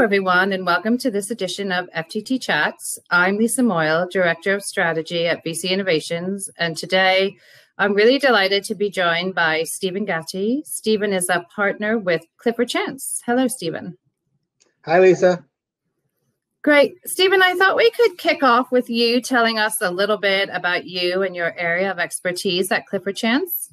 everyone, and welcome to this edition of FTT Chats. I'm Lisa Moyle, Director of Strategy at VC Innovations, and today I'm really delighted to be joined by Stephen Gatti. Stephen is a partner with Clifford Chance. Hello, Stephen. Hi, Lisa. Great. Stephen, I thought we could kick off with you telling us a little bit about you and your area of expertise at Clifford Chance.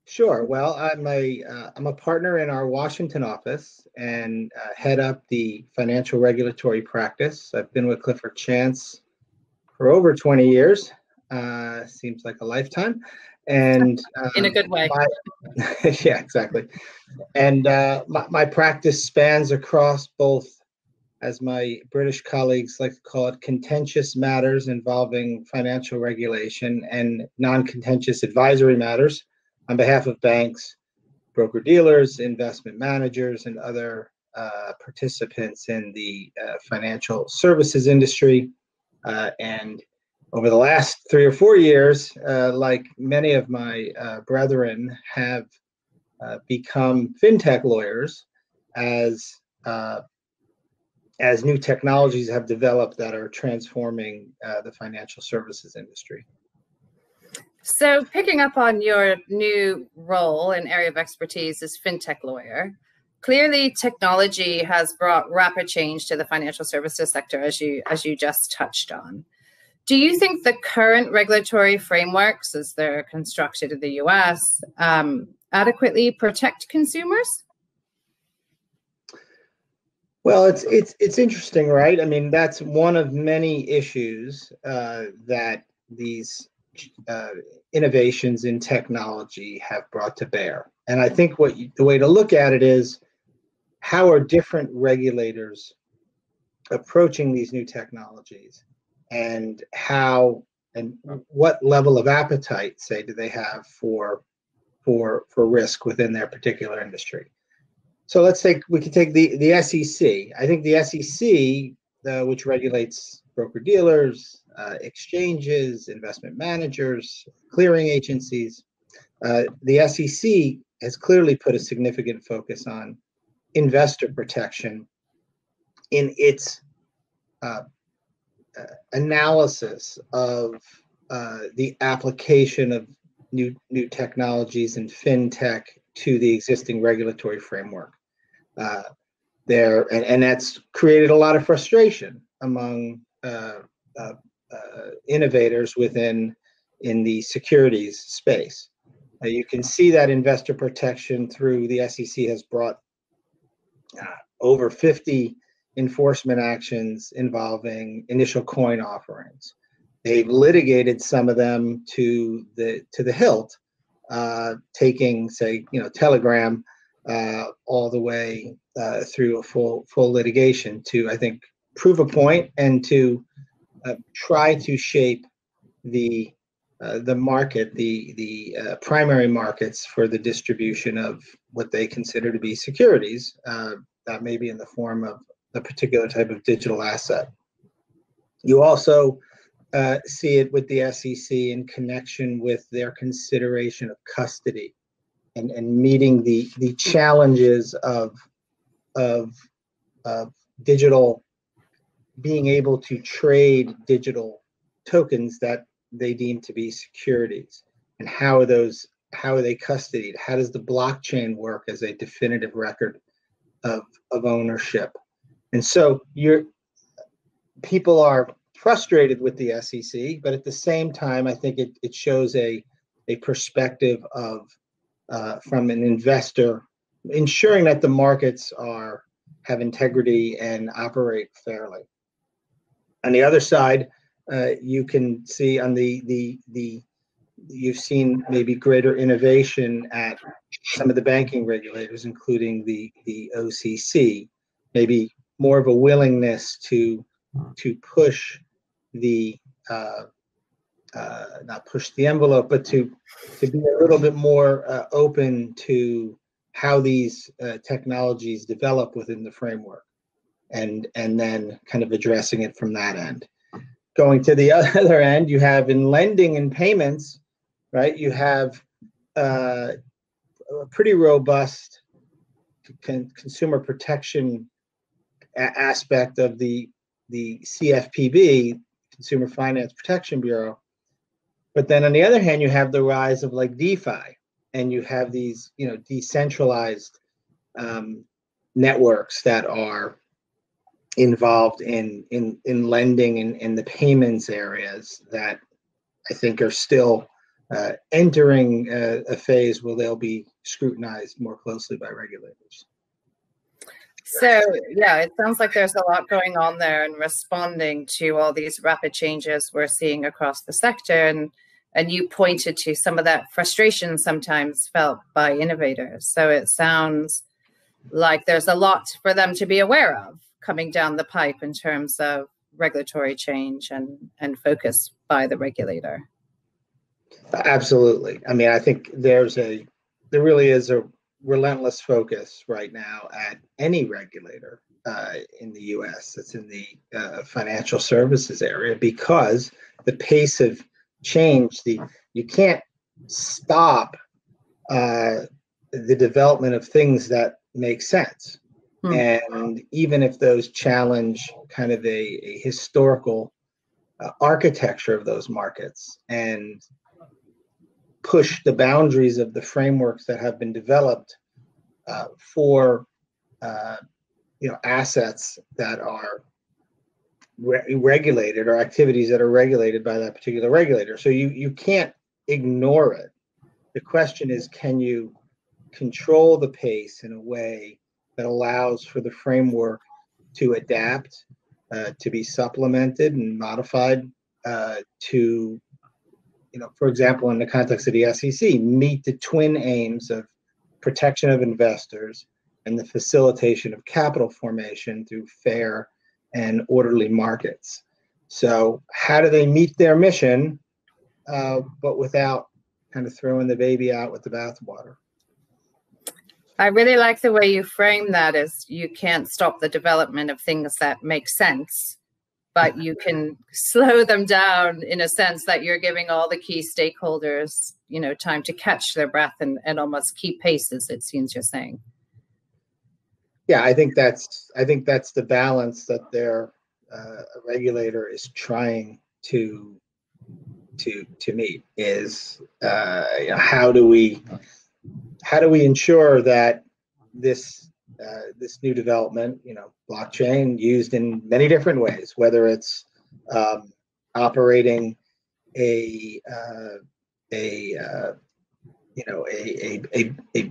Sure. Well, I'm a partner in our Washington office and head up the financial regulatory practice. I've been with Clifford Chance for over 20 years. Seems like a lifetime. And in a good way. Yeah, exactly. And my practice spans across both, as my British colleagues like to call it, contentious matters involving financial regulation and non-contentious advisory matters on behalf of banks, broker-dealers, investment managers, and other participants in the financial services industry. And over the last 3 or 4 years, like many of my brethren, have become fintech lawyers as new technologies have developed that are transforming the financial services industry. So picking up on your new role and area of expertise as fintech lawyer, clearly technology has brought rapid change to the financial services sector, as you just touched on. Do you think the current regulatory frameworks, as they're constructed in the US, adequately protect consumers? Well, it's interesting, right? I mean, that's one of many issues that these innovations in technology have brought to bear. And I think the way to look at it is, how are different regulators approaching these new technologies, and what level of appetite, say, do they have for risk within their particular industry? So we could take the SEC. I think the SEC, which regulates broker-dealers, exchanges, investment managers, clearing agencies, the SEC has clearly put a significant focus on investor protection in its analysis of the application of new technologies and fintech to the existing regulatory framework. And that's created a lot of frustration among innovators in the securities space. You can see that investor protection through the SEC has brought over 50 enforcement actions involving initial coin offerings. They've litigated some of them to the hilt, taking, say, Telegram all the way through a full litigation to, I think, prove a point and to try to shape the market, the primary markets for the distribution of what they consider to be securities, that may be in the form of a particular type of digital asset. You also see it with the SEC in connection with their consideration of custody and meeting the challenges of digital, being able to trade digital tokens that they deem to be securities, and how are they custodied? How does the blockchain work as a definitive record of ownership? And so people are frustrated with the SEC, but at the same time, I think it shows a perspective of from an investor, ensuring that the markets have integrity and operate fairly. On the other side, you can see you've seen maybe greater innovation at some of the banking regulators, including the OCC, maybe more of a willingness to push not push the envelope, but to be a little bit more open to how these technologies develop within the framework, and then kind of addressing it from that end. Going to the other end, you have in lending and payments, right? You have a pretty robust consumer protection aspect of the CFPB, Consumer Finance Protection Bureau. But then on the other hand, you have the rise of like DeFi, and you have these, decentralized networks that are involved in lending in the payments areas that I think are still entering a phase where they'll be scrutinized more closely by regulators. So, yeah, it sounds like there's a lot going on there and responding to all these rapid changes we're seeing across the sector. And you pointed to some of that frustration sometimes felt by innovators. So it sounds like there's a lot for them to be aware of coming down the pipe in terms of regulatory change and focus by the regulator. Absolutely. I mean, I think there really is a relentless focus right now at any regulator in the U.S. that's in the financial services area, because the pace of change, you can't stop the development of things that make sense. And even if those challenge kind of a historical architecture of those markets and push the boundaries of the frameworks that have been developed for assets that are regulated, or activities that are regulated by that particular regulator. So you can't ignore it. The question is, can you control the pace in a way that allows for the framework to adapt, to be supplemented and modified to, for example, in the context of the SEC, meet the twin aims of protection of investors and the facilitation of capital formation through fair and orderly markets. So how do they meet their mission, but without kind of throwing the baby out with the bathwater? I really like the way you frame that as you can't stop the development of things that make sense, but you can slow them down in a sense that you're giving all the key stakeholders, time to catch their breath and almost keep pace, as it seems you're saying. Yeah, I think that's the balance that their regulator is trying to meet. Is how do we ensure that this new development, blockchain, used in many different ways, whether it's operating a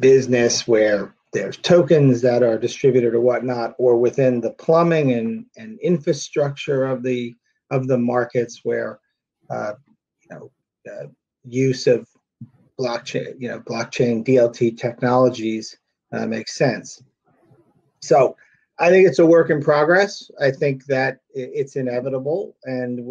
business where there's tokens that are distributed or whatnot, or within the plumbing and infrastructure of the markets where use of blockchain DLT technologies makes sense. So I think it's a work in progress. I think that it's inevitable, and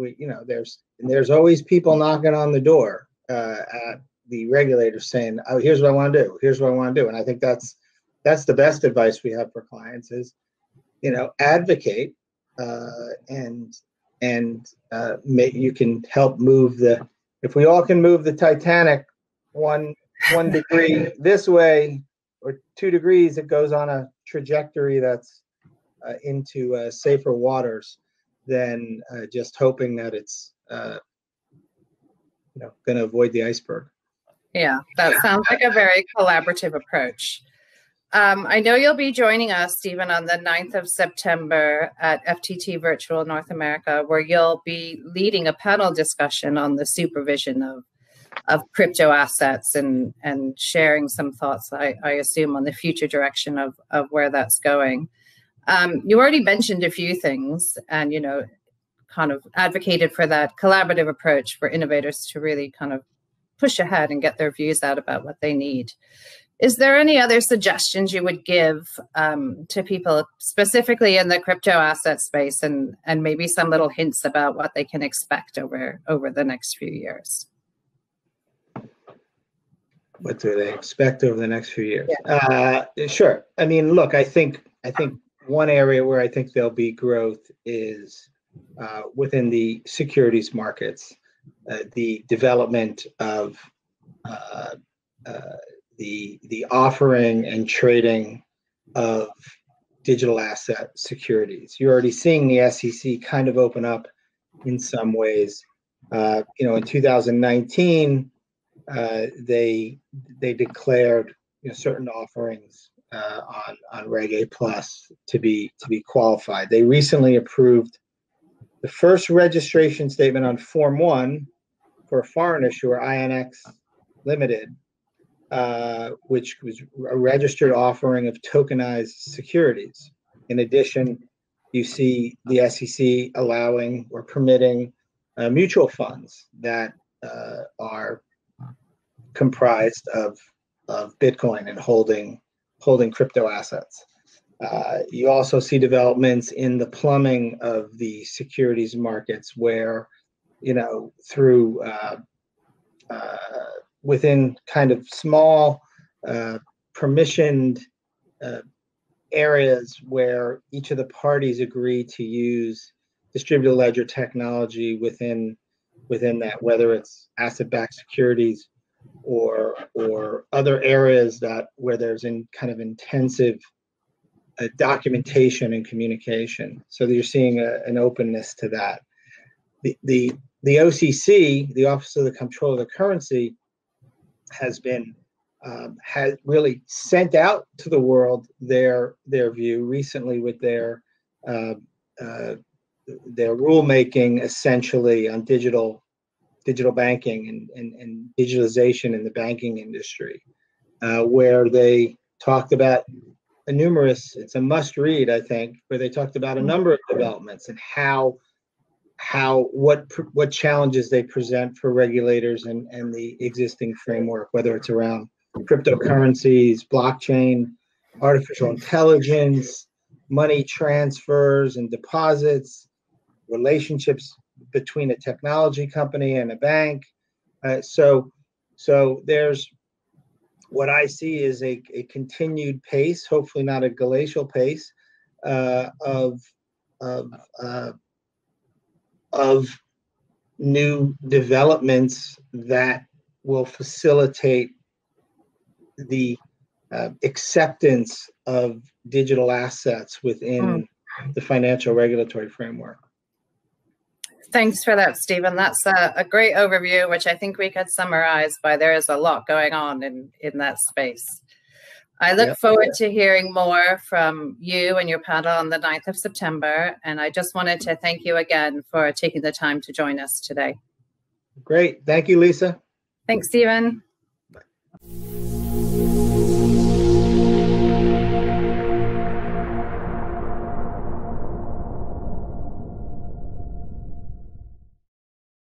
there's always people knocking on the door at the regulators saying, "Oh, here's what I want to do. Here's what I want to do." And I think that's the best advice we have for clients is, advocate and you can help move if we all can move the Titanic one degree this way or 2 degrees, it goes on a trajectory that's into safer waters than just hoping that it's going to avoid the iceberg. Yeah, that sounds like a very collaborative approach. I know you'll be joining us, Stephen, on the 9th of September at FTT Virtual North America, where you'll be leading a panel discussion on the supervision of crypto assets and sharing some thoughts, I assume, on the future direction of where that's going. You already mentioned a few things and, kind of advocated for that collaborative approach for innovators to really kind of push ahead and get their views out about what they need. Is there any other suggestions you would give to people specifically in the crypto asset space and maybe some little hints about what they can expect over the next few years? What do they expect over the next few years? Yeah. Sure. I mean, look, I think one area where I think there'll be growth is within the securities markets, the development of the offering and trading of digital asset securities. You're already seeing the SEC kind of open up in some ways. In 2019, they declared certain offerings on Reg A Plus to be qualified. They recently approved the first registration statement on Form 1 for a foreign issuer, INX Limited, which was a registered offering of tokenized securities. In addition, you see the SEC allowing or permitting mutual funds that are comprised of Bitcoin and holding crypto assets. You also see developments in the plumbing of the securities markets where, through within kind of small permissioned areas where each of the parties agree to use distributed ledger technology within that, whether it's asset-backed securities or other areas where there's kind of intensive documentation and communication. So you're seeing an openness to that. The OCC, the Office of the Comptroller of the Currency, has really sent out to the world their view recently with their rulemaking, essentially on digital banking and digitalization in the banking industry, where they talked about it's a must read, I think, where they talked about a number of developments and what challenges they present for regulators and the existing framework, whether it's around cryptocurrencies, blockchain, artificial intelligence, money transfers and deposits, relationships between a technology company and a bank. So there's what I see is a continued pace, hopefully not a glacial pace, of new developments that will facilitate the acceptance of digital assets within the financial regulatory framework. Thanks for that, Stephen. That's a great overview, which I think we could summarize by there is a lot going on in that space. I look forward to hearing more from you and your panel on the 9th of September. And I just wanted to thank you again for taking the time to join us today. Great. Thank you, Lisa. Thanks, Stephen. Bye.